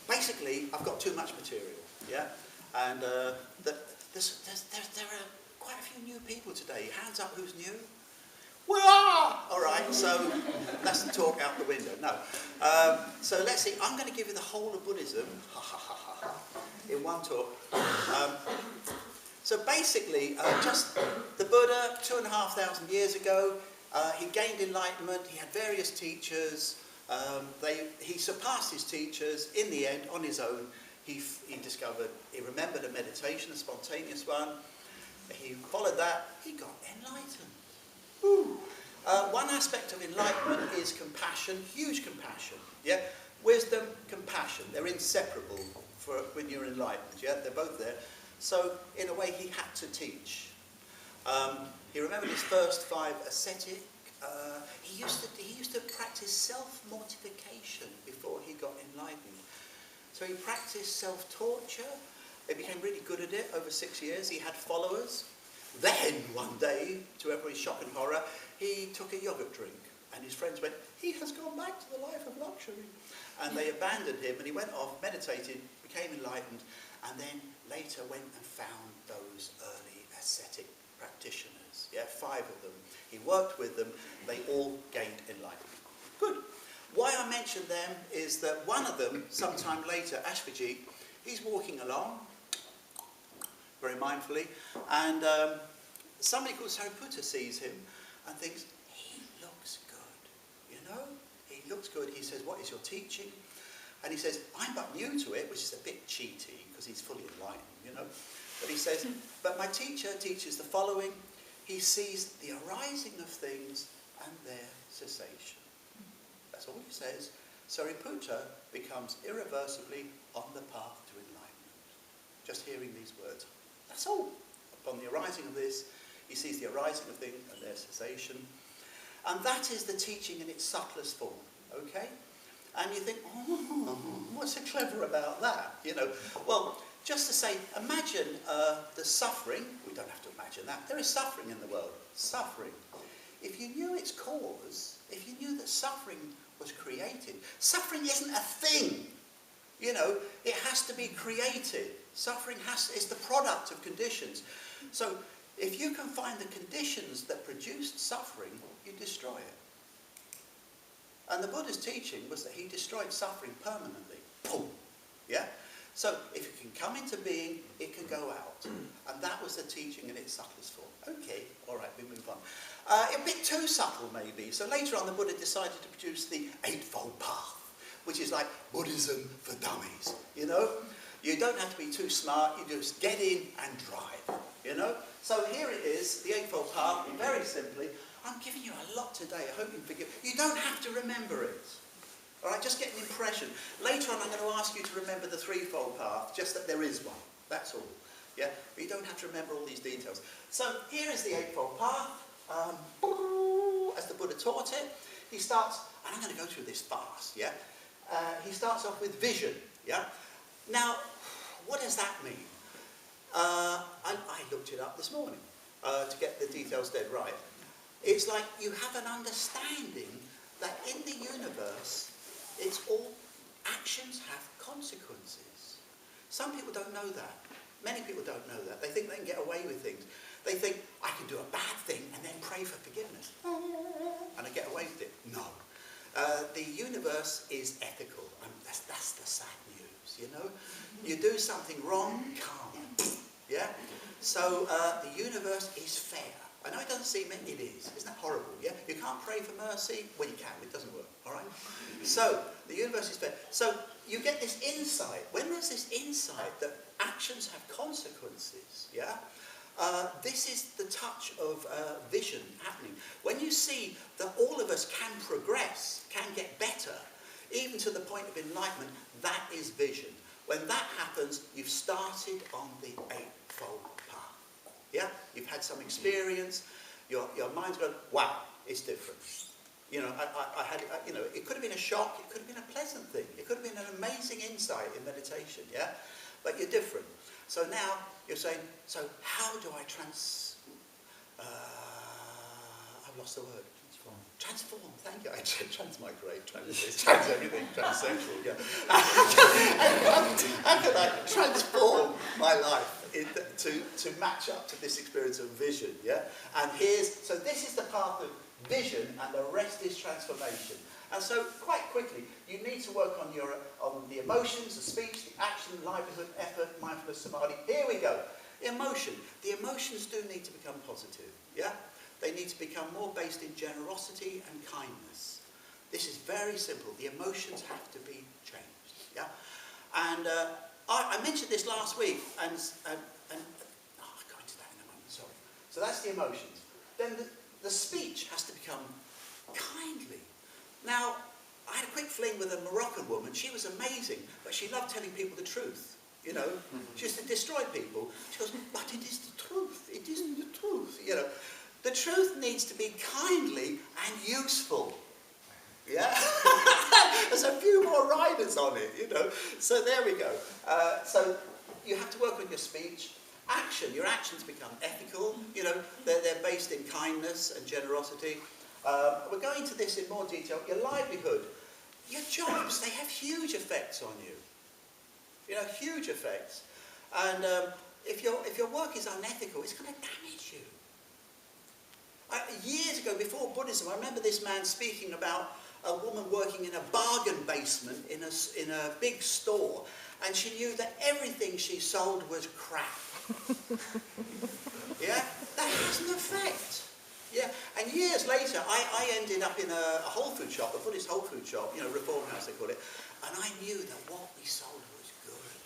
Basically, I've got too much material, yeah? And there are quite a few new people today. Hands up who's new? We are! All right, so that's the talk out the window. No. So let's see. I'm going to give you the whole of Buddhism in one talk. So basically, just the Buddha, 2,500 years ago, he gained enlightenment. He had various teachers. He surpassed his teachers. In the end, on his own, he remembered a meditation, a spontaneous one. He followed that. He got enlightened. Woo. One aspect of enlightenment is compassion, huge compassion. Yeah, wisdom, compassion, they're inseparable for when you're enlightened. Yeah, they're both there. So in a way, he had to teach. He remembered his first 5 ascetic. He used to practice self-mortification before he got enlightened. So he practiced self-torture. He became really good at it over 6 years. He had followers. Then, one day, to everybody's shock and horror, he took a yogurt drink. And his friends went, he has gone back to the life of luxury. And they abandoned him, and he went off, meditated, became enlightened, and then later went and found those early ascetic practitioners. Yeah, 5 of them. He worked with them. They all gained enlightenment. Good. Why I mention them is that one of them, sometime later, Ashvajit, he's walking along, very mindfully, and somebody called Sariputta sees him and thinks, he looks good, you know? He looks good. He says, what is your teaching? And he says, I'm but new to it, which is a bit cheaty, because he's fully enlightened, you know? But he says, but my teacher teaches the following. He sees the arising of things and their cessation. That's all he says. Sariputta becomes irreversibly on the path to enlightenment. Just hearing these words. That's all. Upon the arising of this, he sees the arising of things and their cessation. And that is the teaching in its subtlest form. Okay? And you think, oh, what's so clever about that? You know, well, just to say, imagine the suffering. We don't have to imagine that. There is suffering in the world. Suffering. If you knew its cause, if you knew that suffering was created, suffering isn't a thing. You know, it has to be created. Suffering is the product of conditions. So if you can find the conditions that produced suffering, you destroy it. And the Buddha's teaching was that he destroyed suffering permanently. Boom. Yeah? So if it can come into being, it can go out. And that was the teaching in its subtlest form. Okay, all right, we move on. A bit too subtle, maybe. So later on, the Buddha decided to produce the Eightfold Path, which is like Buddhism for dummies, you know? You don't have to be too smart, you just get in and drive, you know? So here it is, the Eightfold Path, very simply. I'm giving you a lot today, I hope you can forgive. You don't have to remember it. All right, just get an impression. Later on, I'm going to ask you to remember the Threefold Path, just that there is one, that's all. Yeah, but you don't have to remember all these details. So here is the Eightfold Path, as the Buddha taught it. He starts, and I'm going to go through this fast, yeah? He starts off with vision, yeah? Now, what does that mean? I looked it up this morning to get the details dead right. It's like you have an understanding that in the universe, it's all actions have consequences. Some people don't know that. Many people don't know that. They think they can get away with things. They think, I can do a bad thing and then pray for forgiveness. And I get away with it. No. The universe is ethical. And that's the sad news, you know? You do something wrong, karma. Yeah? So the universe is fair. I know it doesn't seem it, it is. Isn't that horrible, yeah? You can't pray for mercy. Well, you can, it doesn't work, all right? So, the universe is fair. So, you get this insight. When there's this insight that actions have consequences, yeah? This is the touch of vision happening. When you see that all of us can progress, can get better, even to the point of enlightenment, that is vision. When that happens, you've started on the Eightfold Path. Yeah? You've had some experience, your mind's gone, wow, it's different. You know, I had, you know, it could have been a shock, it could have been a pleasant thing, it could have been an amazing insight in meditation, yeah? But you're different. So now you're saying, so how do I I've lost the word. It's fine. Transform, thank you. I transmigrate, trans everything, transsexual, yeah. How can I transform my life to match up to this experience of vision, yeah? And so this is the path of vision, and the rest is transformation. And so, quite quickly, you need to work on the emotions, the speech, the action, livelihood, effort, mindfulness, samadhi. Here we go. Emotion. The emotions do need to become positive, yeah? They need to become more based in generosity and kindness. This is very simple. The emotions have to be changed. Yeah, and I mentioned this last week, and I'll go into that in a moment. Sorry. So that's the emotions. Then the speech has to become kindly. Now, I had a quick fling with a Moroccan woman. She was amazing, but she loved telling people the truth. You know, she used to destroy people. She goes, but it is the truth. It isn't the truth. You know. The truth needs to be kindly and useful. Yeah? There's a few more riders on it, you know. So there we go. So you have to work on your speech. Action. Your actions become ethical. You know, they're based in kindness and generosity. We're going into this in more detail. Your livelihood. Your jobs, they have huge effects on you. You know, huge effects. And if your work is unethical, it's going to damage you. Years ago, before Buddhism, I remember this man speaking about a woman working in a bargain basement in a big store, and she knew that everything she sold was crap. Yeah, that has an effect. Yeah, and years later, I ended up in a Whole Food shop, a Buddhist Whole Food shop, you know, Reform House they call it, and I knew that what we sold was good.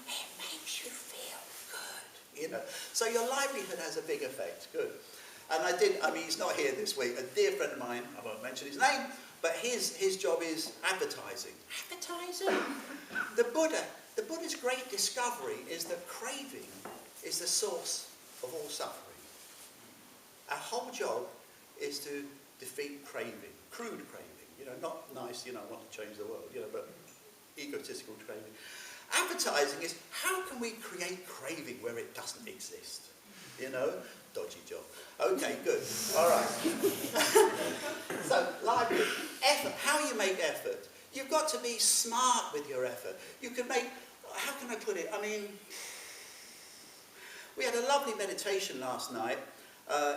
It makes you feel good, you know. So your livelihood has a big effect. Good. And he's not here this week, a dear friend of mine, I won't mention his name, but his job is advertising. Advertising? The Buddha's great discovery is that craving is the source of all suffering. Our whole job is to defeat craving, crude craving, you know, not nice, you know, I want to change the world, you know, but egotistical craving. Advertising is how can we create craving where it doesn't exist, you know? Dodgy job. Okay, good. All right. So, livelihood. Effort. How you make effort. You've got to be smart with your effort. You can make, how can I put it? I mean, we had a lovely meditation last night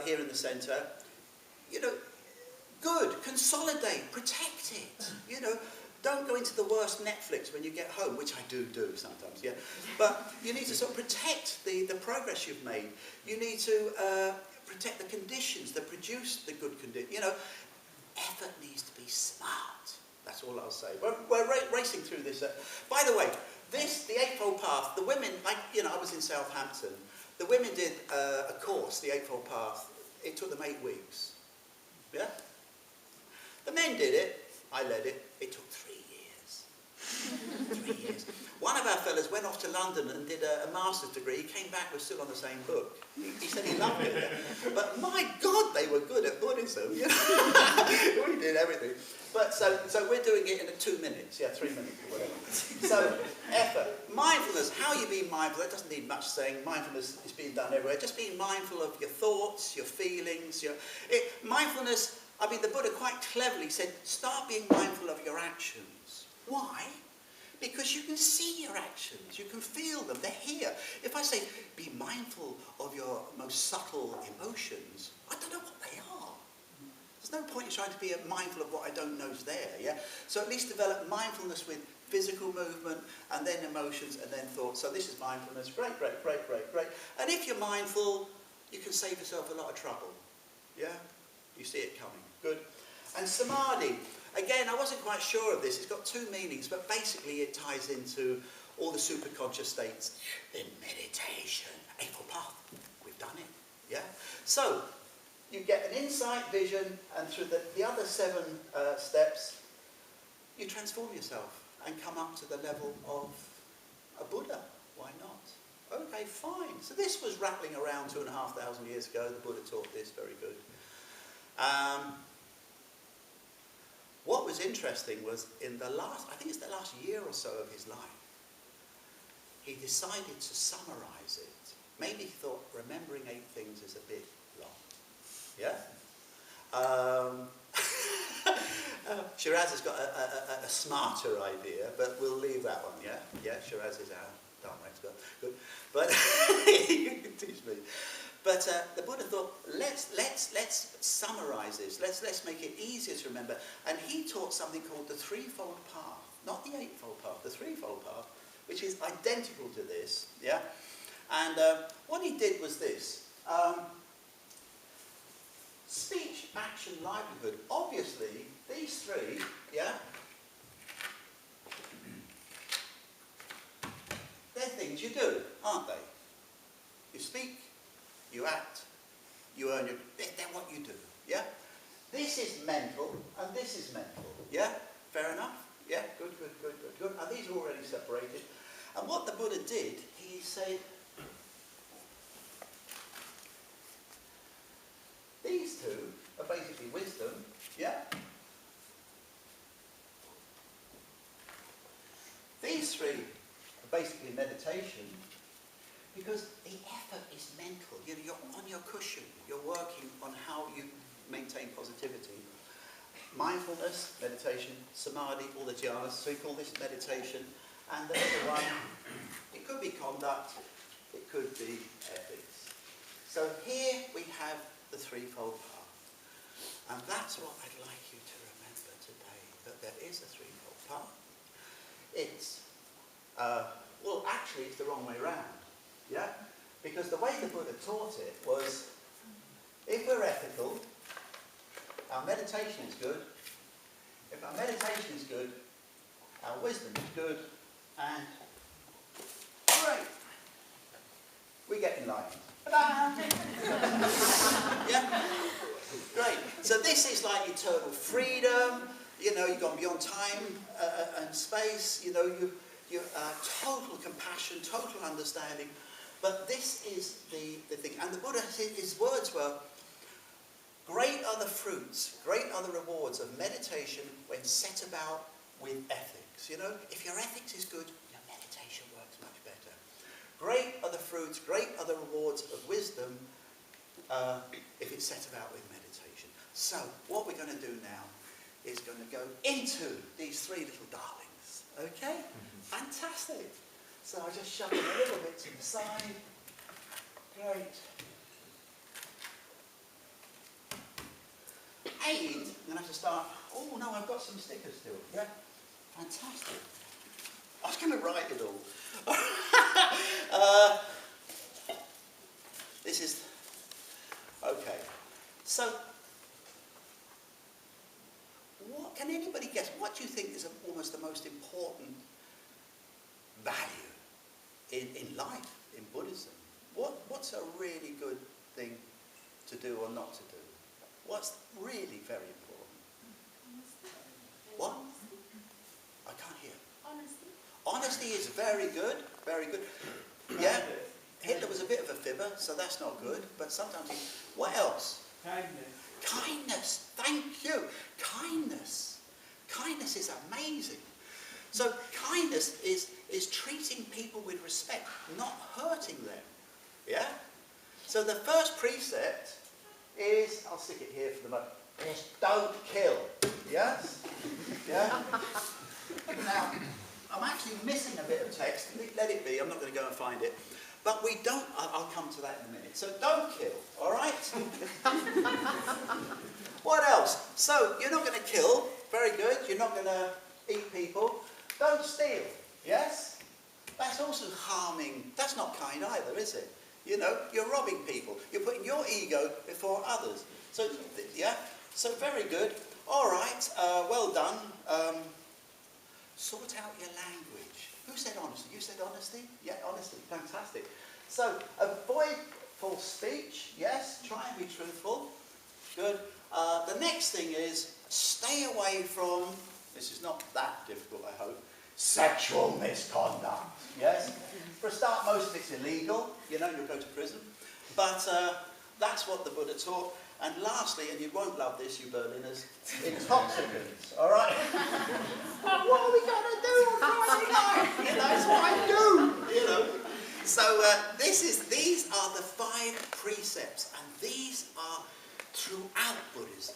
here in the centre. You know, good. Consolidate. Protect it. You know, don't go into the worst Netflix when you get home, which I do sometimes, yeah. But you need to sort of protect the progress you've made. You need to protect the conditions that produce the good condition. You know, effort needs to be smart. That's all I'll say. We're racing through this. By the way, the Eightfold Path, the women, like, you know, I was in Southampton. The women did a course, the Eightfold Path. It took them 8 weeks. Yeah? The men did it. I led it. It took 3 years. 3 years. One of our fellas went off to London and did a master's degree. He came back, was still on the same book. He said he loved it. But my God, they were good at Buddhism. You know? We did everything. But so we're doing it in 2 minutes. Yeah, 3 minutes or whatever. So, effort. Mindfulness. How you be mindful. That doesn't need much saying. Mindfulness is being done everywhere. Just being mindful of your thoughts, your feelings. Mindfulness. I mean, the Buddha quite cleverly said, start being mindful of your actions. Why? Because you can see your actions, you can feel them, they're here. If I say, be mindful of your most subtle emotions, I don't know what they are. There's no point in trying to be mindful of what I don't know is there, yeah? So at least develop mindfulness with physical movement, and then emotions, and then thoughts. So this is mindfulness, great. And if you're mindful, you can save yourself a lot of trouble, yeah? You see it coming. Good. And samadhi. Again, I wasn't quite sure of this. It's got 2 meanings, but basically it ties into all the superconscious states in meditation. Eightfold Path. We've done it. Yeah? So, you get an insight, vision, and through the other 7 steps, you transform yourself and come up to the level of a Buddha. Why not? Okay, fine. So this was rattling around 2,500 years ago. The Buddha taught this. Very good. What was interesting was in the last year or so of his life, he decided to summarize it. Maybe he thought remembering 8 things is a bit long. Yeah? Shiraz has got a smarter idea, but we'll leave that one, yeah? Yeah, Shiraz is our Dharma expert. Good. But you can teach me. But the Buddha thought, let's summarize this. Let's make it easier to remember. And he taught something called the Threefold Path, not the Eightfold Path, the Threefold Path, which is identical to this, yeah? And what he did was this. Speech, action, livelihood. Obviously, these three, yeah, they're things you do, aren't they? You speak, you act, you earn your... They're what you do, yeah? This is mental, and this is mental, yeah? Fair enough? Yeah, good. Are these already separated? And what the Buddha did, he said, these two are basically wisdom, yeah? These three are basically meditation, because the effort is mental. You know, you're on your cushion, you're working on how you maintain positivity. Mindfulness, meditation, samadhi, all the dhyanas, so we call this meditation. And the other one, it could be conduct, it could be ethics. So here we have the threefold path. And that's what I'd like you to remember today, that there is a threefold path. It's, well, actually it's the wrong way round, yeah? Because the way the Buddha taught it was, if we're ethical, our meditation is good. If our meditation is good, our wisdom is good, and great, we get enlightened. Yeah? Great. So this is like eternal freedom. You know, you've gone beyond time and space. You know, you total compassion, total understanding. But this is the thing. And the Buddha, his words were, great are the fruits, great are the rewards of meditation when set about with ethics. You know, if your ethics is good, your meditation works much better. Great are the fruits, great are the rewards of wisdom if it's set about with meditation. So, what we're going to do now is going to go into these three little darlings. Okay? Fantastic. So I'll just shove them a little bit to the side. Great. I'm going to have to start... Oh, no, I've got some stickers still. Yeah? Fantastic. I was going to write it all. This is... Okay. So, what can anybody guess? What do you think is almost the most important value in life, in Buddhism? What's a really good thing to do or not to do? What's really very important? What? I can't hear. Honesty. Honesty is very good, very good. Yeah, Hitler was a bit of a fibber, so that's not good, but sometimes he... What else? Kindness. Kindness, thank you. Kindness. Kindness is amazing. So kindness is treating people with respect, not hurting them. Yeah? So the first precept is, I'll stick it here for the moment, is don't kill. Yes? Yeah? Now, I'm actually missing a bit of text. Let it be, I'm not going to go and find it. But we don't, I'll come to that in a minute. So don't kill, all right? What else? So you're not going to kill, very good. You're not going to eat people. Don't steal, yes? That's also harming. That's not kind either, is it? You know, you're robbing people. You're putting your ego before others. So, yeah? So very good. All right, well done. Sort out your language. Who said honesty? You said honesty? Yeah, honesty. Fantastic. So, avoid false speech. Yes, try and be truthful. Good. The next thing is stay away from, this is not that difficult, I hope, sexual misconduct. Yes? For a start, most of it's illegal. You know, you'll go to prison. But that's what the Buddha taught. And lastly, and you won't love this, you Berliners, intoxicants, all right? What are we going to do on Friday night? You know, it's what I do, you know. So these are the 5 precepts, and these are throughout Buddhism.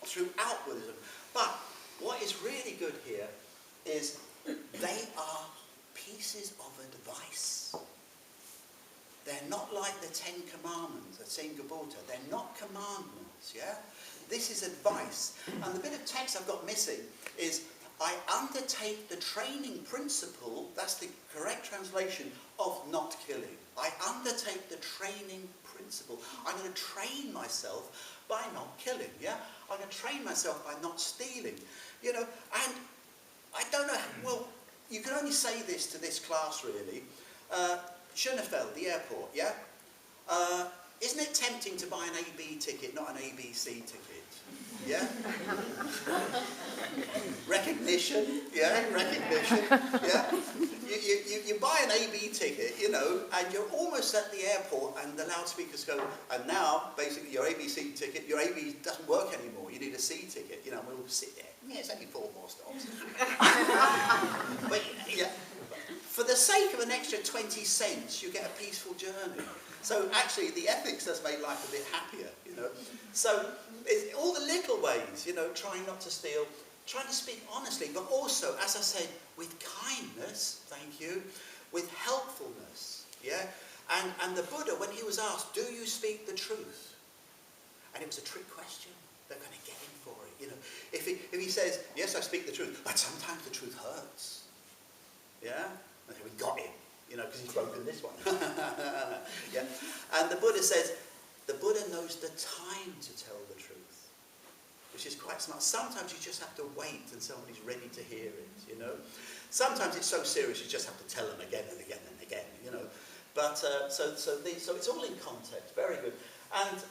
Throughout Buddhism. But understood here is they are pieces of advice. They're not like the 10 Commandments, the Sin Gebote. They're not commandments, yeah? This is advice. And the bit of text I've got missing is, I undertake the training principle, that's the correct translation, of not killing. I undertake the training principle. I'm going to train myself by not killing, yeah? I'm going to train myself by not stealing, you know? And I don't know, well, you can only say this to this class, really. Schönefeld, the airport, yeah? Isn't it tempting to buy an AB ticket, not an ABC ticket? Yeah? Recognition, yeah? Recognition, yeah? You buy an AB ticket, you know, and you're almost at the airport and the loudspeakers go, and now, basically, your ABC ticket, your AB doesn't work anymore. You need a C ticket, you know, and we'll sit there. Yeah, it's only 4 more stops. But, yeah, for the sake of an extra 20 cents, you get a peaceful journey. So actually, the ethics does make life a bit happier, you know. So it's all the little ways, you know, trying not to steal, trying to speak honestly, but also, as I said, with kindness, thank you, with helpfulness, yeah. And the Buddha, when he was asked, do you speak the truth? And it was a trick question. They're going to get him for it, you know. If he says, yes, I speak the truth, but sometimes the truth hurts, yeah. And we got him. You know, because he's broken this one. Yeah? And the Buddha says, the Buddha knows the time to tell the truth, which is quite smart. Sometimes you just have to wait until somebody's ready to hear it, you know. Sometimes it's so serious you just have to tell them again and again and again, you know. But, so it's all in context, very good. And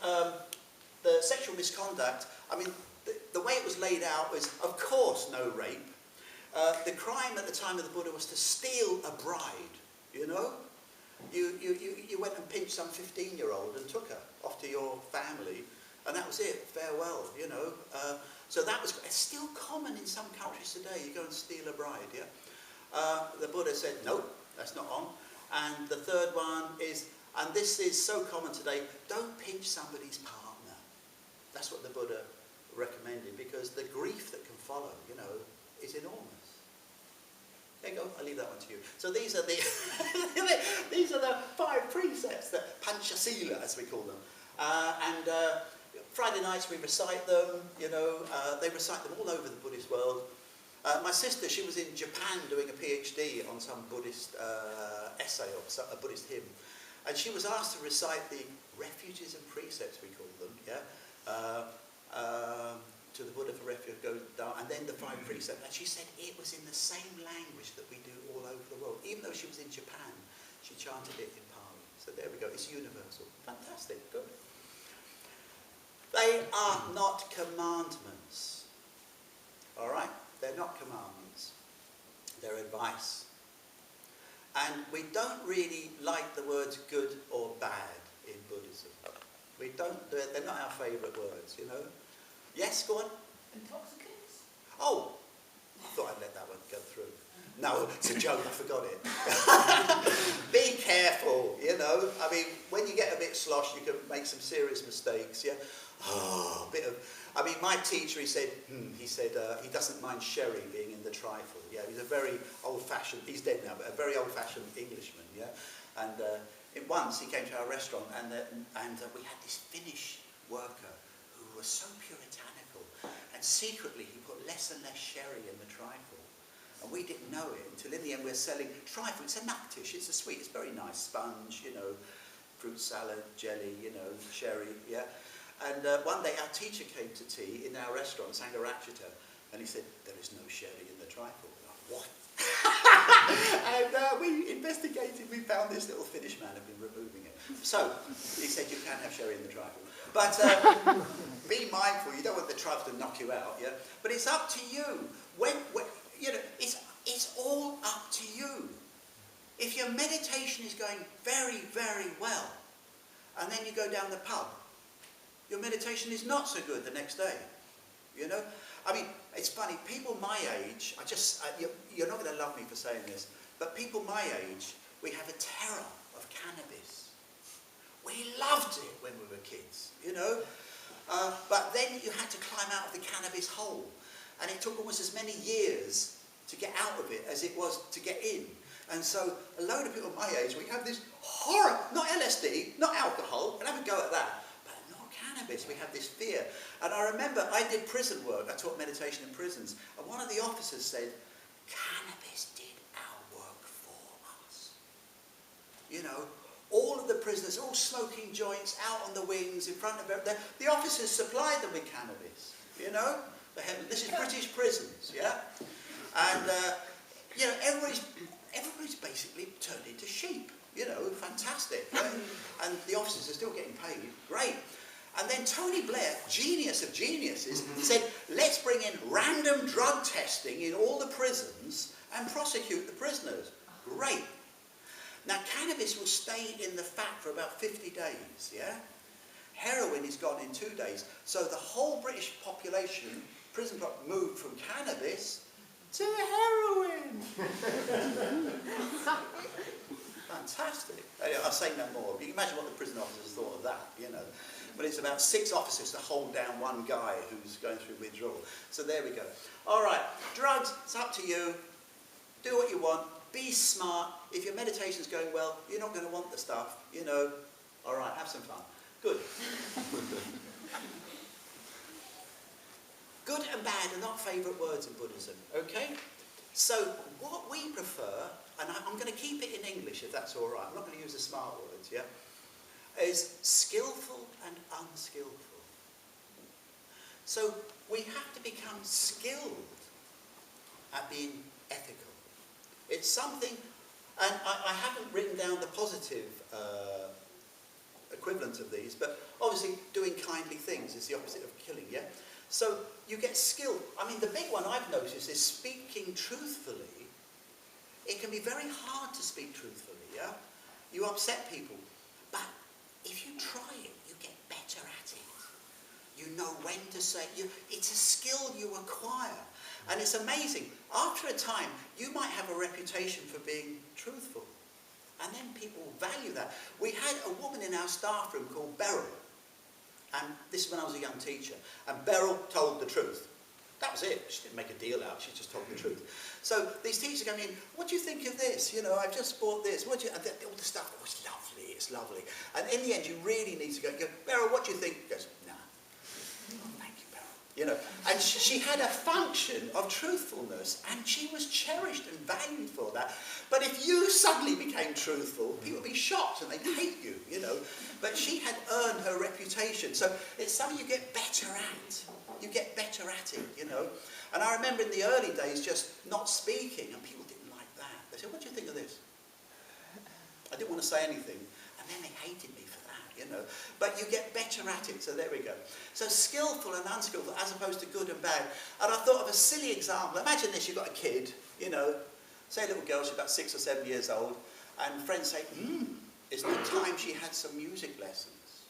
the sexual misconduct, I mean, the way it was laid out was, of course, no rape. The crime at the time of the Buddha was to steal a bride. You know, you went and pinched some 15-year-old and took her off to your family, and that was it. Farewell. You know, so that was. It's still common in some countries today. You go and steal a bride. Yeah. The Buddha said, no, that's not on. And the third one is, and this is so common today. Don't pinch somebody's partner. That's what the Buddha recommended, because the grief that can follow, you know, is enormous. There you go, I'll leave that one to you. So these are the these are the 5 precepts, the Panchasila, as we call them. Friday nights we recite them, you know, they recite them all over the Buddhist world. My sister, she was in Japan doing a PhD on some Buddhist essay or a Buddhist hymn. And she was asked to recite the refuges and precepts, we call them, yeah? To the Buddha for refuge, go down, and then the 5 precepts. And she said it was in the same language that we do all over the world. Even though she was in Japan, she chanted it in Pali. So there we go, it's universal. Fantastic, good. They are not commandments. All right? They're not commandments. They're advice. And we don't really like the words good or bad in Buddhism. We don't, they're not our favourite words, you know. Yes, go on. Intoxicants? Oh, I thought I'd let that one go through. No, it's a joke, I forgot it. Be careful, you know. I mean, when you get a bit sloshed, you can make some serious mistakes, yeah. Oh, a bit of... I mean, my teacher, he said he doesn't mind sherry being in the trifle, yeah. He's a very old-fashioned, he's dead now, but a very old-fashioned Englishman, yeah. And once he came to our restaurant, and we had this Finnish worker who was so puritanical, and secretly he put less and less sherry in the trifle. And we didn't know it until in the end we're selling trifle. It's a nuttish, it's a sweet, it's very nice, sponge, you know, fruit salad, jelly, you know, sherry, yeah. And one day our teacher came to tea in our restaurant, Sangharakshita, and he said, there is no sherry in the trifle. Like, what? And we investigated, we found this little Finnish man had been removing it. So, he said you can have sherry in the trifle. But be mindful, you don't want the trifle to knock you out, yeah? But it's up to you. When you know, it's all up to you. If your meditation is going very, very well, and then you go down the pub, your meditation is not so good the next day, you know? I mean, it's funny, people my age, you're not going to love me for saying this, but people my age, we have a terror of cannabis. We loved it when we were kids, you know? But then you had to climb out of the cannabis hole. And it took almost as many years to get out of it as it was to get in. And so a load of people my age, we have this horror, not LSD, not alcohol, we'll have a go at that, but not cannabis. We have this fear. And I remember I did prison work, I taught meditation in prisons, and one of the officers said, cannabis did our work for us. You know, all of the prisoners, all smoking joints, out on the wings, in front of everything. The officers supplied them with cannabis, you know. This is British prisons, yeah? And, you know, everybody's basically turned into sheep, you know, fantastic. Right? And the officers are still getting paid, great. And then Tony Blair, genius of geniuses, said, let's bring in random drug testing in all the prisons and prosecute the prisoners. Great. Now, cannabis will stay in the fat for about 50 days, yeah? Heroin is gone in 2 days. So the whole British population, prison moved from cannabis to heroin. Fantastic. I'll say no more. You can imagine what the prison officers thought of that, you know. But it's about 6 officers to hold down one guy who's going through withdrawal. So there we go. All right, drugs, it's up to you. Do what you want. Be smart. If your meditation's going well, you're not going to want the stuff, you know. All right, have some fun. Good. Good and bad are not favourite words in Buddhism, okay? So what we prefer, and I'm going to keep it in English if that's all right, I'm not going to use the smart words, yeah, is skillful and unskillful. So we have to become skilled at being ethical. It's something, and I haven't written down the positive equivalent of these, but obviously doing kindly things is the opposite of killing, yeah? So you get skilled. I mean, the big one I've noticed is speaking truthfully. It can be very hard to speak truthfully, yeah? You upset people. But if you try it, you get better at it. You know when to say, it's a skill you acquire. And it's amazing. After a time, you might have a reputation for being truthful. And then people value that. We had a woman in our staff room called Beryl. And this is when I was a young teacher. And Beryl told the truth. That was it. She didn't make a deal out. She just told the truth. So these teachers come in, what do you think of this? You know, I've just bought this. What do you, and all the stuff, oh, it's lovely, it's lovely. And in the end, you really need to go, Beryl, what do you think? He goes, nah. Oh, thank you, Beryl. You know, and she had a function of truthfulness, and she was cherished and valued for that. But if you suddenly became truthful, people would be shocked and they'd hate you, you know. But she had earned her reputation. So it's something you get better at. You get better at it, you know. And I remember in the early days just not speaking, and people didn't like that. They said, what do you think of this? I didn't want to say anything. And then they hated me for that, you know. But you get better at it, so there we go. So skillful and unskillful as opposed to good and bad. And I thought of a silly example. Imagine this, you've got a kid, you know, say a little girl, she's about 6 or 7 years old, and friends say, it's the time she had some music lessons.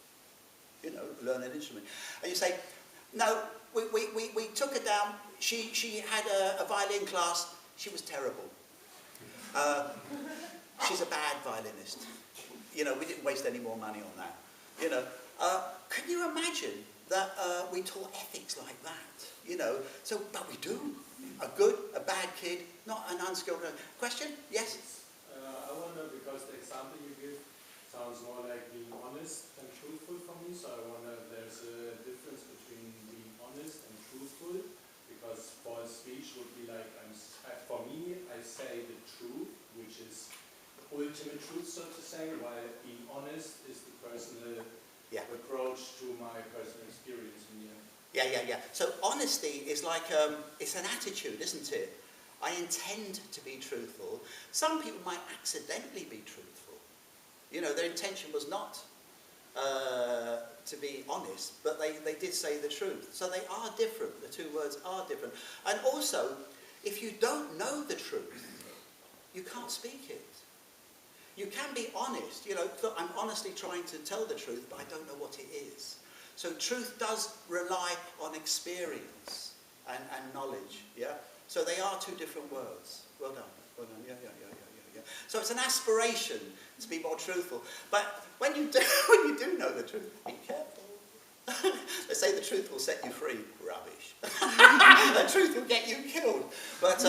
You know, learn an instrument. And you say, no, we took her down, she had a violin class, she was terrible. She's a bad violinist. You know, we didn't waste any more money on that. You know, can you imagine that we taught ethics like that? You know, so, but we do. A good, a bad kid, not an unskilled. Question? Yes? I wonder, because the example you give sounds more like being honest and truthful for me, so I wonder if there's a difference between being honest and truthful, because false speech would be like, for me, I say the truth, which is ultimate truth, so to say, while being honest is the personal approach to my personal experience in the end. Yeah. So honesty is like, it's an attitude, isn't it? I intend to be truthful. Some people might accidentally be truthful. You know, their intention was not to be honest, but they did say the truth. So they are different. The two words are different. And also, if you don't know the truth, you can't speak it. You can be honest. You know, look, I'm honestly trying to tell the truth, but I don't know what it is. So truth does rely on experience and knowledge, yeah? So they are two different words. Well done. Yeah. So it's an aspiration to be more truthful. But when you do know the truth, be careful. They say the truth will set you free. Rubbish. The truth will get you killed. But,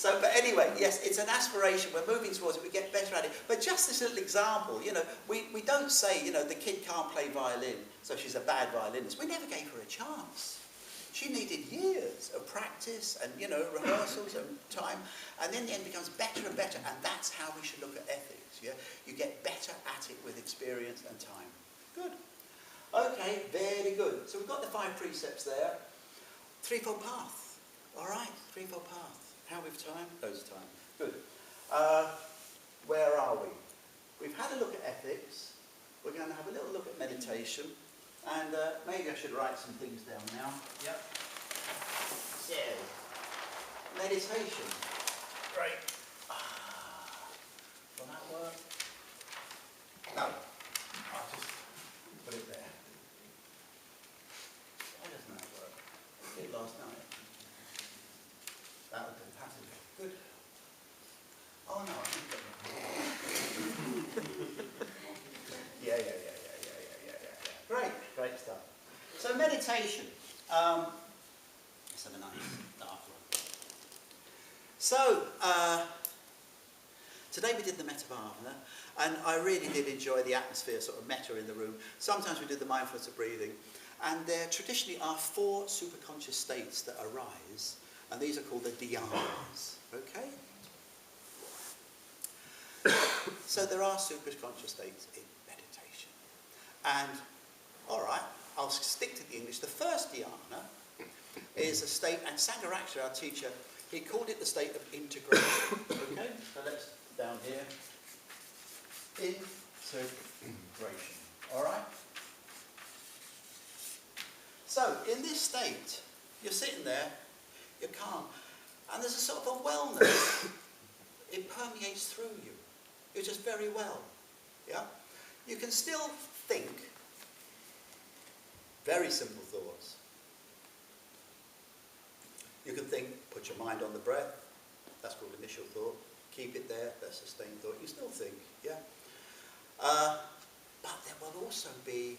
but anyway, yes, it's an aspiration. We're moving towards it. We get better at it. But just this little example, you know, we don't say, you know, the kid can't play violin, so she's a bad violinist. We never gave her a chance. She needed years of practice and, you know, rehearsals and time. And then the end becomes better and better. And that's how we should look at ethics, yeah? You get better at it with experience and time. Good. Okay, very good. So we've got the 5 precepts there. Threefold path. All right, threefold path. How we've time? Loads of time. Good. Where are we? We've had a look at ethics. We're going to have a little look at meditation. And maybe I should write some things down now. Yep. So, meditation. Great. Will that work? No. I'll just put it there. Why doesn't that work? I did it last night. That'll do. That'll do. Good. Oh no, I think yeah. Great stuff. So meditation. Let's have a nice dark one. So today we did the Metta-Bhavana, and I really did enjoy the atmosphere, sort of metta in the room. Sometimes we did the mindfulness of breathing, and there traditionally are 4 superconscious states that arise, and these are called the dhyanas. Okay. So there are superconscious states in meditation, and all right, I'll stick to the English. The first dhyana is a state, and Sangharakshara, our teacher, he called it the state of integration. Okay, so let's down here. Integration. All right. So in this state, you're sitting there, you're calm, and there's a sort of a wellness. It permeates through you. You're just very well. Yeah. You can still think. Very simple thoughts. You can think, put your mind on the breath. That's called initial thought. Keep it there. That's sustained thought. You still think, yeah. But there will also be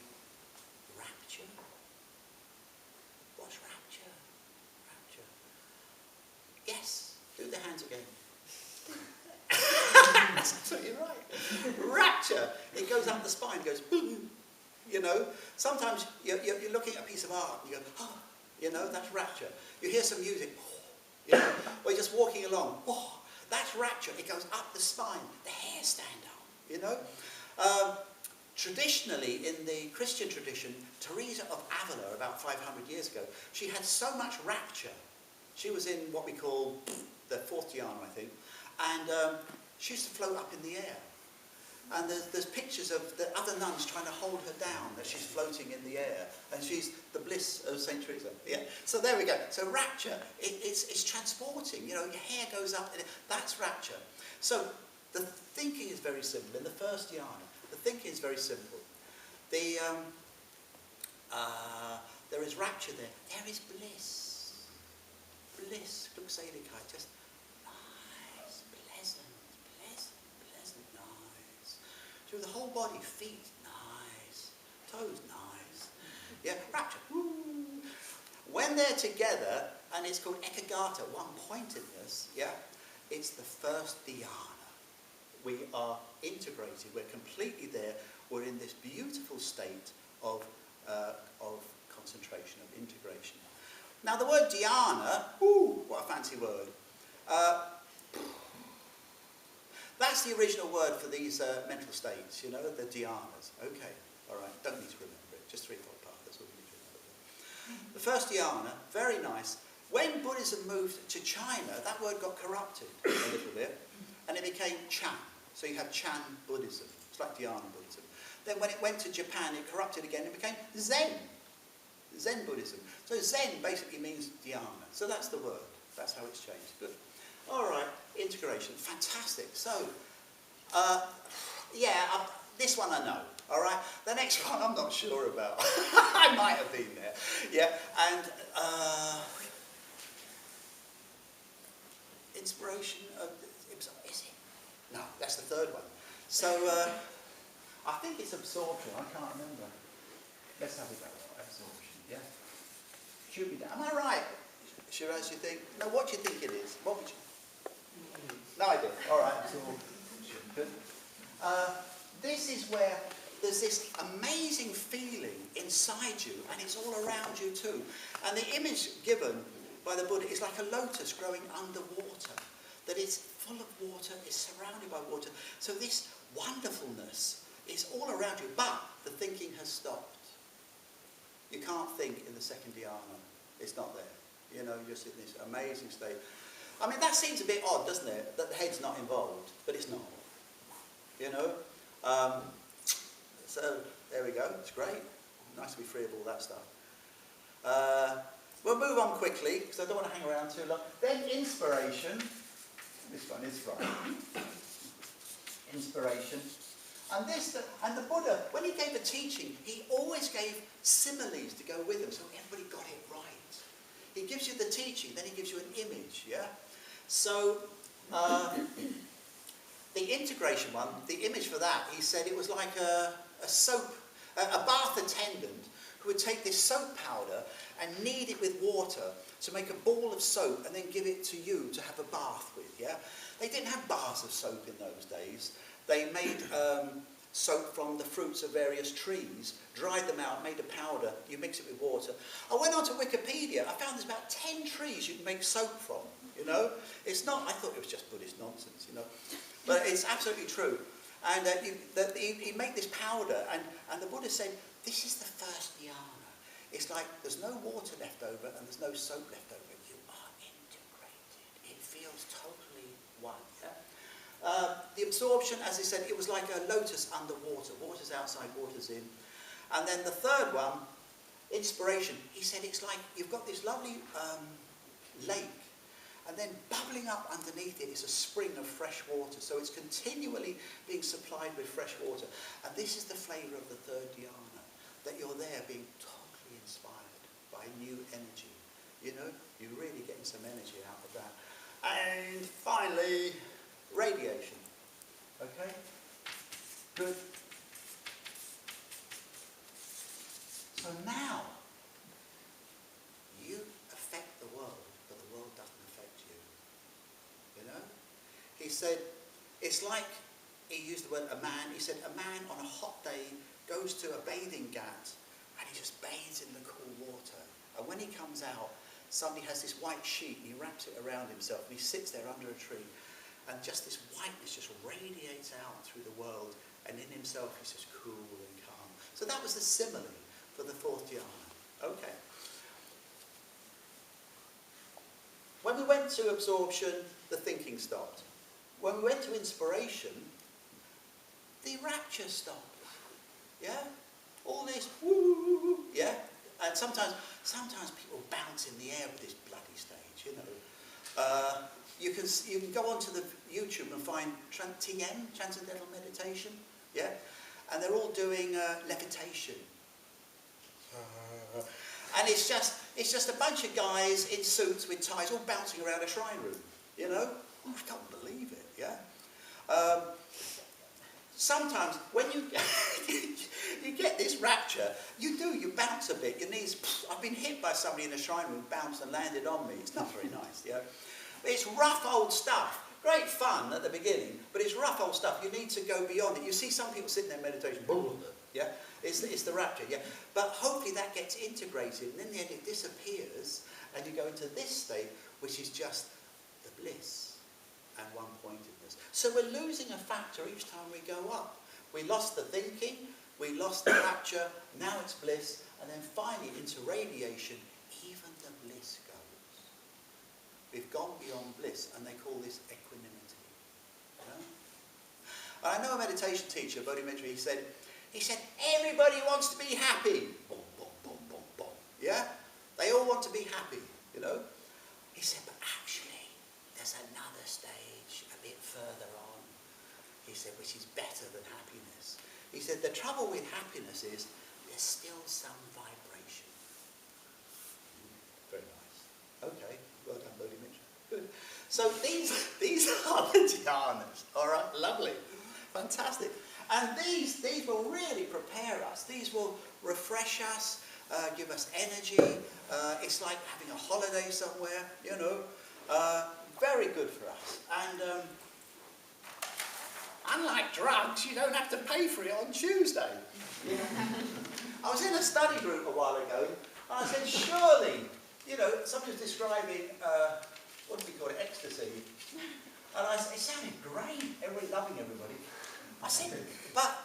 rapture. What's rapture? Rapture. Yes. Do the hands again. That's absolutely right. Rapture. It goes up the spine. Goes boom. You know, sometimes you're looking at a piece of art and you go, oh, you know, that's rapture. You hear some music, oh, you know, or you're just walking along, oh, that's rapture. It goes up the spine, the hairs stand up, you know. Traditionally, in the Christian tradition, Teresa of Avila, about 500 years ago, she had so much rapture. She was in what we call the 4th dhyana, I think, and she used to float up in the air. And there's pictures of the other nuns trying to hold her down as she's floating in the air. And she's the bliss of St. Teresa. Yeah. So there we go. So rapture, it's transporting. You know, your hair goes up. That's rapture. So the thinking is very simple. In the first dhyana, the thinking is very simple. There is rapture there. There is bliss. Bliss. Glückseligkeit. Just nice, pleasant. Through the whole body, feet, nice, toes, nice. Yeah, rapture, woo. When they're together, and it's called ekagata, one-pointedness, yeah, it's the first dhyana. We are integrated, we're completely there, we're in this beautiful state of concentration, of integration. Now the word dhyana, ooh, what a fancy word. That's the original word for these mental states, you know, the dhyanas. Okay, all right, don't need to remember it, just threefold path, that's all we need to remember. The first dhyana, very nice. When Buddhism moved to China, that word got corrupted a little bit, and it became Chan. So you have Chan Buddhism, it's like dhyana Buddhism. Then when it went to Japan, it corrupted again, it became Zen. Zen Buddhism. So Zen basically means dhyana. So that's the word, that's how it's changed. Good. All right, integration, fantastic. So, this one I know, all right? The next one I'm not sure about. I might have been there, yeah. And inspiration, is it? No, that's the third one. So, I think it's absorption. I can't remember. Let's have a go. Absorption, yeah? Shoot me down. Am I right? Shiraz, you think? No, what do you think it is? What would you... No idea. All right. Good. This is where there's this amazing feeling inside you, and it's all around you too. And the image given by the Buddha is like a lotus growing underwater, that is full of water, is surrounded by water. So this wonderfulness is all around you, but the thinking has stopped. You can't think in the second dhyana. It's not there. You know, you're just in this amazing state. I mean, that seems a bit odd, doesn't it? That the head's not involved, but it's not. You know? So, there we go. It's great. Nice to be free of all that stuff. We'll move on quickly, because I don't want to hang around too long. Then inspiration. This one is right. Inspiration. And the Buddha, when he gave a teaching, he always gave similes to go with them, so everybody got it right. He gives you the teaching, then he gives you an image, yeah? So, the integration one, the image for that, he said it was like a bath attendant who would take this soap powder and knead it with water to make a ball of soap and then give it to you to have a bath with, yeah? They didn't have bars of soap in those days. They made soap from the fruits of various trees, dried them out, made a powder, you mix it with water. I went on to Wikipedia, I found there's about 10 trees you can make soap from, you know? It's not, I thought it was just Buddhist nonsense, you know? But it's absolutely true. And you make this powder, and the Buddha said, this is the first dhyana. It's like there's no water left over and there's no soap left over. You are integrated. It feels totally one. Yeah? The absorption, as I said, it was like a lotus underwater. Water's outside, water's in. And then the third one, inspiration. He said it's like you've got this lovely lake, and then bubbling up underneath it is a spring of fresh water. So it's continually being supplied with fresh water. And this is the flavour of the third dhyana, that you're there being totally inspired by new energy. You know, you're really getting some energy out of that. And finally, radiation. Okay? Good. So now, you affect the world, but the world doesn't affect you. You know? He said, it's like, he used the word a man, he said a man on a hot day goes to a bathing ghat and he just bathes in the cool water. And when he comes out, somebody has this white sheet and he wraps it around himself and he sits there under a tree. And just this whiteness just radiates out through the world, and in himself he's just cool and calm. So that was the simile for the fourth dhyana. Okay. When we went to absorption, the thinking stopped. When we went to inspiration, the rapture stopped. Yeah? All this woo, yeah? And sometimes people bounce in the air with this bloody stage, you know. You can go onto the YouTube and find TM, Transcendental Meditation, yeah? And they're all doing levitation. And it's just a bunch of guys in suits with ties all bouncing around a shrine room, you know? Oh, I can't believe it, yeah? Sometimes when you you get this rapture, you bounce a bit, your knees, I've been hit by somebody in a shrine room, bounced and landed on me. It's not very nice, yeah? It's rough old stuff. Great fun at the beginning, but it's rough old stuff. You need to go beyond it. You see some people sitting there in meditation, yeah? It's the rapture, yeah? But hopefully that gets integrated, and in the end it disappears, and you go into this state, which is just the bliss and one-pointedness. So we're losing a factor each time we go up. We lost the thinking, we lost the rapture, now it's bliss, and then finally into radiation, even the bliss goes. We've gone beyond bliss, and they call this equanimity. You know? I know a meditation teacher, Bodhimitra, he said, everybody wants to be happy. Boom, boom, boom, boom, boom. Yeah? They all want to be happy, you know? He said, but actually, there's another stage a bit further on. He said, which is better than happiness. He said, the trouble with happiness is there's still some vibration. Very nice. Okay. Well done, Bodhimitra. Good. So these are the dhyanas. All right, lovely, fantastic. And these will really prepare us. These will refresh us, give us energy. It's like having a holiday somewhere, you know. Very good for us. And unlike drugs, you don't have to pay for it on Tuesday. I was in a study group a while ago, and I said, surely, you know, somebody was describing, what do we call it, ecstasy. And I said, it sounded great, everybody loving everybody. I said, but,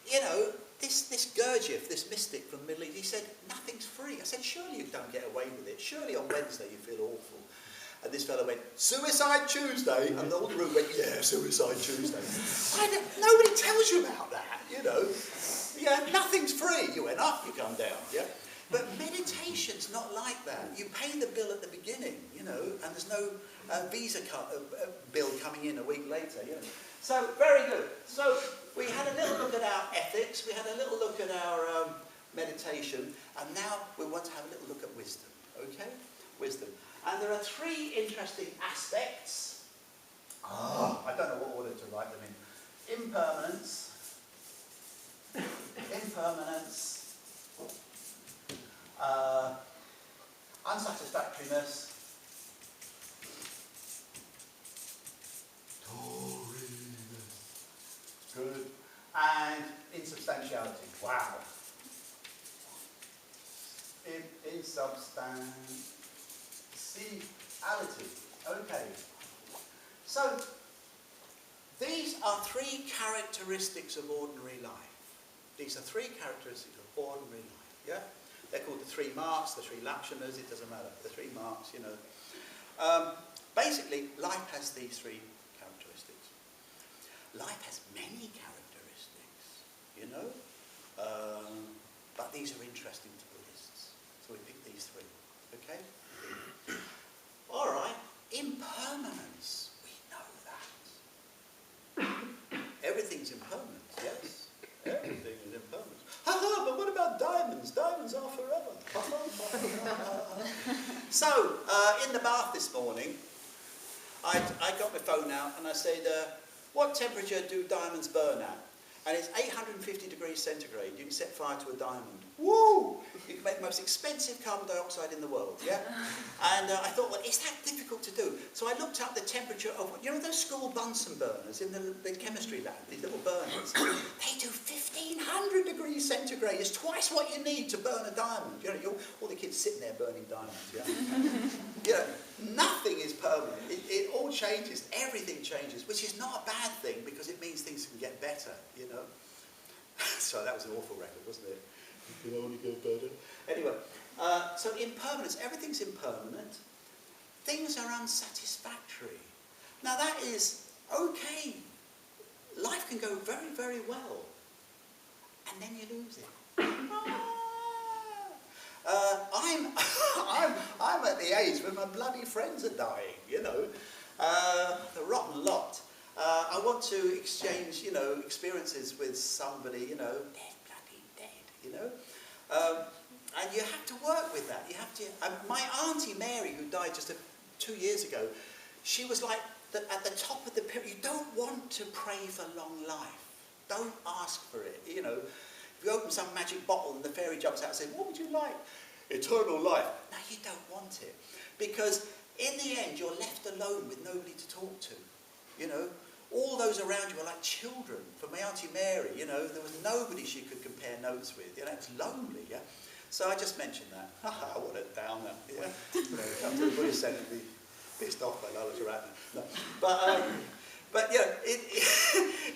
you know, this Gurdjieff, this mystic from the Middle East, he said, nothing's free. I said, surely you don't get away with it. Surely on Wednesday you feel awful. And this fellow went, Suicide Tuesday. And the whole room went, yeah, Suicide Tuesday. Nobody tells you about that, you know. Yeah, nothing's free. You went up, you come down, yeah. But meditation's not like that. You pay the bill at the beginning, you know, and there's no visa bill coming in a week later, you know. So, very good. So, we had a little look at our ethics, we had a little look at our meditation, and now we want to have a little look at wisdom, okay? Wisdom. And there are three interesting aspects. I don't know what order to write them in. Impermanence, unsatisfactoriness, good, and insubstantiality. Wow. Insubstantiality. Okay. So, these are three characteristics of ordinary life. These are three characteristics of ordinary life, yeah? They're called the three marks, the three lakshanas, it doesn't matter. The three marks, you know. Basically, life has these three characteristics. Life has many characteristics, you know? But these are interesting to Buddhists. So we pick these three, okay? All right, impermanence, we know that. Everything's impermanent, yes? Everything is impermanent. But what about diamonds? Diamonds are forever. So, in the bath this morning, I got my phone out and I said, what temperature do diamonds burn at? And it's 850 degrees centigrade. You can set fire to a diamond. Woo! You can make the most expensive carbon dioxide in the world, yeah? And I thought, well, is that difficult to do? So I looked up the temperature of, you know those school Bunsen burners in the chemistry lab, these little burners? They do 1500 degrees centigrade. It's twice what you need to burn a diamond. You know, all the kids sitting there burning diamonds, yeah? You know, nothing is permanent. It all changes. Everything changes, which is not a bad thing because it means things can get better, you know? So that was an awful record, wasn't it? You can only go better. Anyway, so impermanence, everything's impermanent. Things are unsatisfactory. Now that is okay. Life can go very, very well. And then you lose it. I'm at the age where my bloody friends are dying, you know. The rotten lot. I want to exchange, you know, experiences with somebody, you know, they're bloody dead, you know. And you have to work with that. You have to. My auntie Mary, who died just 2 years ago, she was like at the top of the pyramid. You don't want to pray for long life. Don't ask for it. You know, if you open some magic bottle and the fairy jumps out and says, "What would you like?" Eternal life. No, you don't want it, because in the end you're left alone with nobody to talk to. You know, all those around you are like children. For my Auntie Mary, you know, there was nobody she could compare notes with. You know, it's lonely, yeah? So I just mentioned that. Haha, what a downer, yeah? You know, come to the Buddhist Centre and be pissed off by Lalitaratna. No. But you know,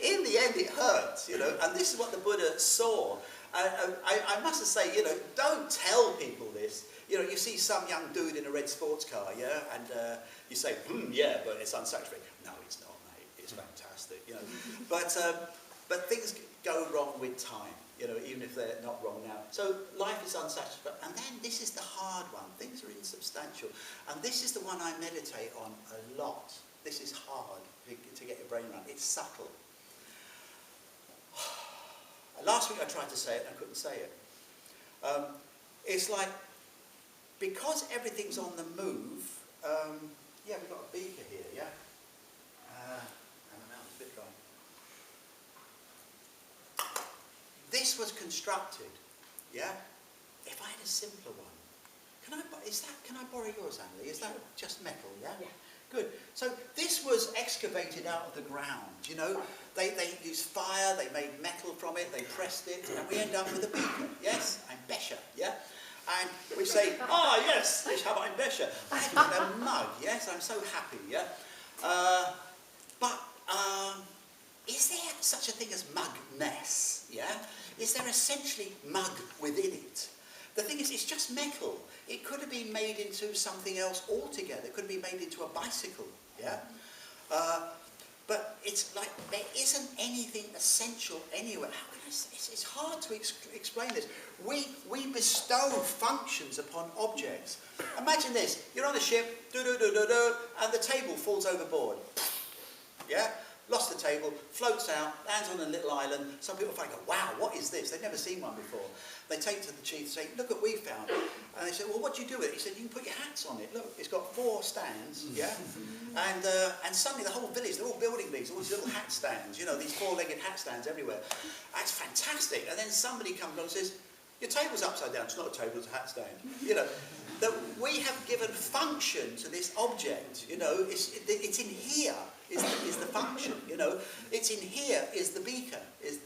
in the end it hurts, you know, and this is what the Buddha saw. I must say, you know, don't tell people this. You know, you see some young dude in a red sports car, yeah, and you say, yeah, but it's unsatisfactory. No, it's not, mate. It's fantastic, you know. But things go wrong with time, you know, even if they're not wrong now. So life is unsatisfactory. And then this is the hard one. Things are insubstantial. And this is the one I meditate on a lot. This is hard to get your brain around. It's subtle. Last week I tried to say it and I couldn't say it. It's like, because everything's on the move, yeah, we've got a beaker here, yeah? And the mouth's a bit dry. this was constructed, yeah, if I had a simpler one, can I borrow yours, Annalie? Is that just metal, yeah? Yeah. Good. So this was excavated out of the ground, you know. They used fire, they made metal from it, they pressed it, and we end up with a beaker, yes? Ein Becher, yeah? And we say, yes, ich habe ein Becher. I've got a mug, yes? I'm so happy, yeah? But is there such a thing as mugness, yeah? Is there essentially mug within it? The thing is, it's just metal. It could have been made into something else altogether. It could have been made into a bicycle, yeah? But it's like there isn't anything essential anywhere. How can I say? It's hard to explain this. We bestow functions upon objects. Imagine this. You're on a ship, and the table falls overboard. Yeah? Lost the table, floats out, lands on a little island. Some people find, wow, what is this? They've never seen one before. They take to the chief and say, look what we found. And they say, well, what do you do with it? He said, you can put your hats on it. Look, it's got 4 stands, yeah? And suddenly the whole village, they're all building these, all these little hat stands, you know, these 4-legged hat stands everywhere. That's fantastic. And then somebody comes along and says, your table's upside down. It's not a table, it's a hat stand. You know, that we have given function to this object, you know, it's in here. Is the function, you know. It's in here is the beaker,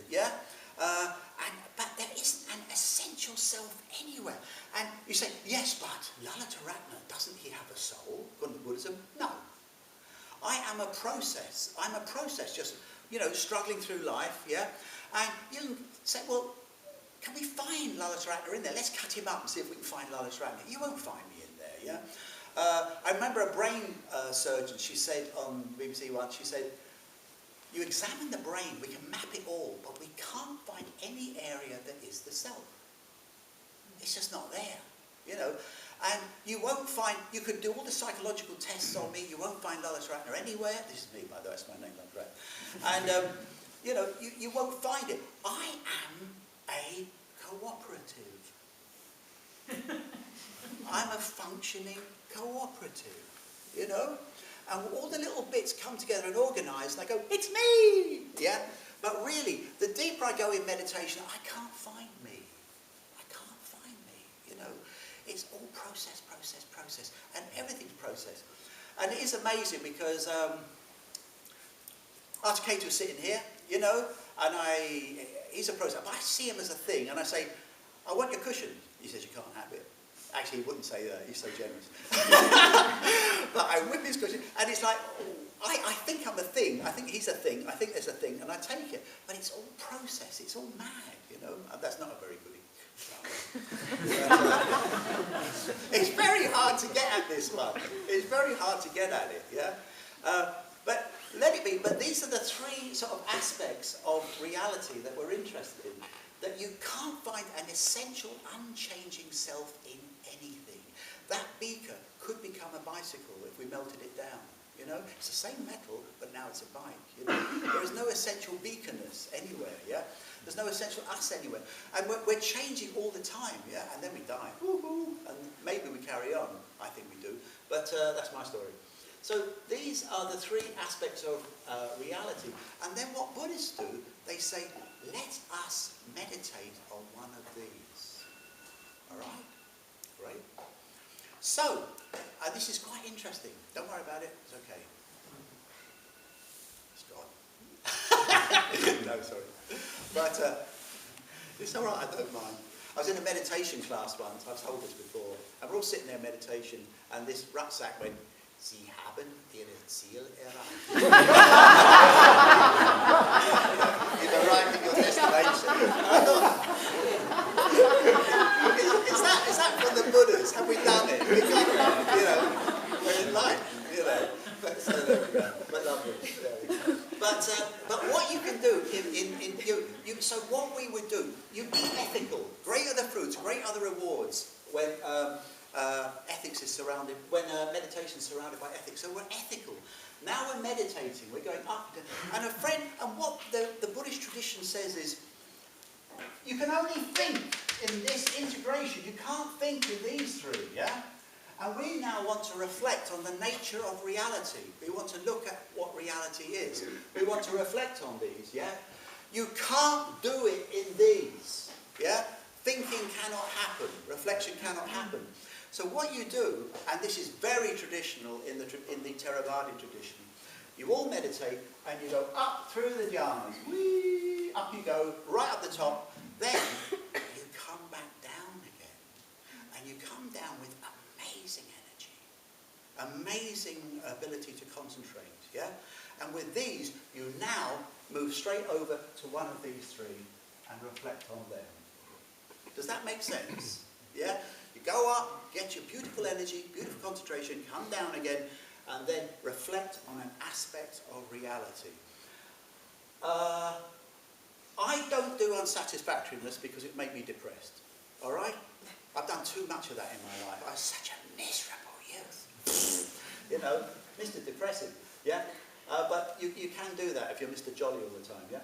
yeah? But there isn't an essential self anywhere. And you say, yes, but Lalitaratna, doesn't he have a soul? According to Buddhism, no. I am a process. I'm a process, just, you know, struggling through life, yeah? And you can say, well, can we find Lalitaratna in there? Let's cut him up and see if we can find Lalitaratna. You won't find me in there, yeah? I remember a brain surgeon, she said on BBC once, she said, you examine the brain, we can map it all, but we can't find any area that is the self. It's just not there, you know. And you won't find, you could do all the psychological tests on me, you won't find Lalitaratna anywhere. This is me, by the way, that's my name, Lalitaratna. And, you know, you won't find it. I am a cooperative. I'm a functioning cooperative, you know? And all the little bits come together and organise, and I go, it's me! Yeah? But really, the deeper I go in meditation, I can't find me. I can't find me, you know? It's all process, process, process. And everything's process. And it is amazing because Archie Cato was sitting here, you know, and he's a process. But I see him as a thing, and I say, I want your cushion. He says, you can't have it. Actually, he wouldn't say that. He's so generous. But I whip his cushion, and it's like, I think I'm a thing. I think he's a thing. I think there's a thing, and I take it. But it's all process. It's all mad, you know. And that's not a very good example. It's very hard to get at this one. It's very hard to get at it, yeah. But let it be. But these are the 3 sort of aspects of reality that we're interested in. That you can't find an essential, unchanging self in anything. That beaker could become a bicycle if we melted it down. You know, it's the same metal, but now it's a bike. You know, there is no essential beakerness anywhere. Yeah, there's no essential us anywhere, and we're changing all the time. Yeah, and then we die. Woo-hoo. And maybe we carry on. I think we do, but that's my story. So these are the 3 aspects of reality, and then what Buddhists do, they say, let us meditate on one of these. All right? Great. So, this is quite interesting. Don't worry about it. It's okay. It's gone. No, sorry. But it's all right. I don't mind. I was in a meditation class once. I've told this before. And we're all sitting there in meditation, and this rucksack went, Sie haben Ihre Ziel erreicht. You've arrived at your destination. I thought, is that from the Buddhas? Have we done it? We got it, you know. We're enlightened, you know. So there we go. But lovely. There we go. But what you can do so what we would do, you be ethical. Great are the fruits, great are the rewards when ethics is surrounded, when meditation is surrounded by ethics. So we're ethical. Now we're meditating, we're going up. And what the Buddhist tradition says is, you can only think in this integration. You can't think in these 3, yeah? And we now want to reflect on the nature of reality. We want to look at what reality is. We want to reflect on these, yeah? You can't do it in these. Yeah? Thinking cannot happen. Reflection cannot happen. So what you do, and this is very traditional in the Theravada tradition, you all meditate and you go up through the dhyanas. Whee, up you go, right up the top. Then you come back down again. And you come down with amazing energy. Amazing ability to concentrate. Yeah? And with these, you now move straight over to one of these three and reflect on them. Does that make sense? Yeah? You go up, get your beautiful energy, beautiful concentration, come down again, and then reflect on an aspect of reality. I don't do unsatisfactoriness because it makes me depressed. All right? I've done too much of that in my life. I was such a miserable youth. You know, Mr. Depressive. Yeah? But you can do that if you're Mr. Jolly all the time. Yeah?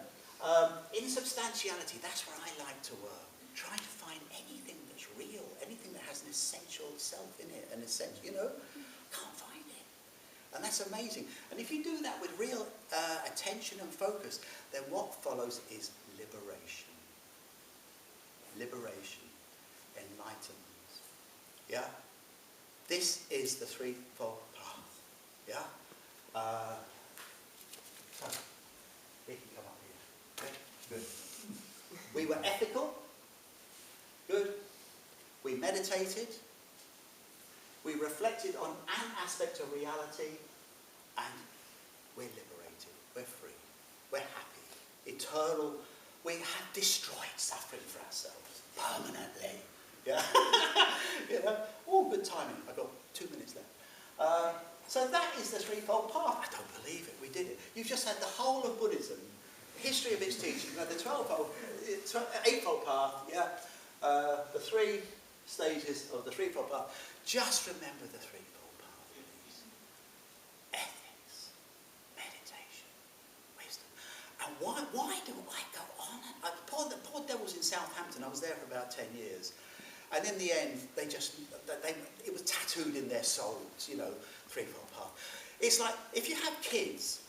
Insubstantiality, that's where I like to work. Try to find anything that's real, anything that has an essential self in it, an essential, you know, can't find it. And that's amazing. And if you do that with real attention and focus, then what follows is liberation. Liberation, enlightenment. Yeah? This is the threefold path. Yeah? So, he can come up here. Okay? Good. We were ethical. Good. We meditated. We reflected on an aspect of reality, and we're liberated. We're free. We're happy. Eternal. We have destroyed suffering for ourselves permanently. Yeah. You know, all good timing. I've got 2 minutes left. So that is the threefold path. I don't believe it. We did it. You've just had the whole of Buddhism, history of its teaching, the 8-fold path. Yeah. The 3 stages of the threefold path. Just remember the threefold path, please. Ethics, meditation, wisdom. And why do I go on? The poor devils in Southampton, I was there for about 10 years. And in the end, it was tattooed in their souls, you know, threefold path. It's like, if you have kids,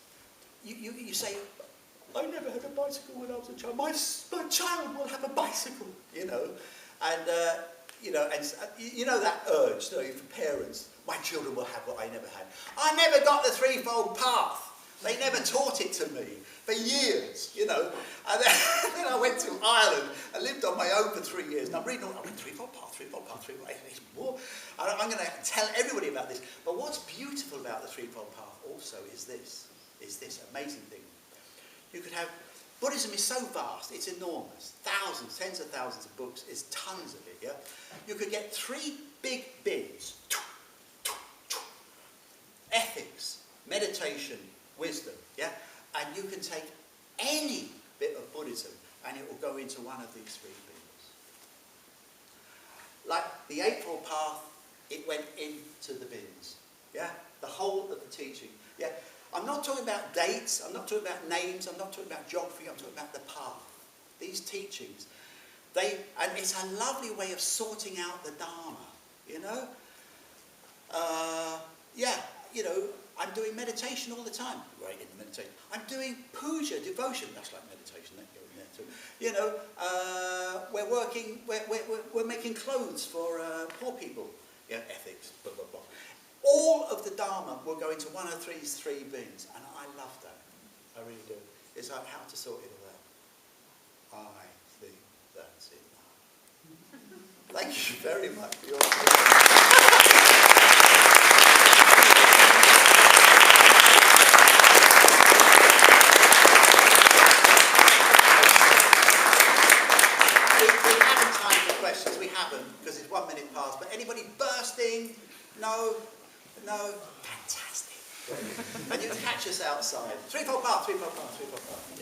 you say, I never had a bicycle when I was a child. My child will have a bicycle, you know. And, you know that urge, you know, for parents, my children will have what I never had. I never got the threefold path. They never taught it to me for years, you know. And then I went to Ireland and lived on my own for 3 years. And I'm reading all, I went threefold path, threefold path, threefold path. There's more. I'm going to tell everybody about this. But what's beautiful about the threefold path also is this amazing thing. You could have, Buddhism is so vast, it's enormous. Thousands, tens of thousands of books, there's tons of it, yeah? You could get 3 big bins. Ethics, meditation, wisdom, yeah? And you can take any bit of Buddhism and it will go into one of these 3 bins. Like the Eightfold Path, it went into the bins, yeah? The whole of the teaching, yeah? I'm not talking about dates, I'm not talking about names, I'm not talking about geography, I'm talking about the path. These teachings, and it's a lovely way of sorting out the Dharma, you know? Yeah, you know, I'm doing meditation all the time. Right in the meditation. I'm doing puja, devotion. That's like meditation. That goes in there too. You know, we're making clothes for poor people. Yeah, ethics. Blah blah blah. All of the Dharma will go into one of these 3 bins, and I love that. I really do. It's like how to sort it all out. I think that's it now. Thank you very much for your questions. We haven't, because it's 1 minute past. But anybody bursting? No? No? Fantastic. And you can catch us outside. Threefold path, threefold path, threefold path.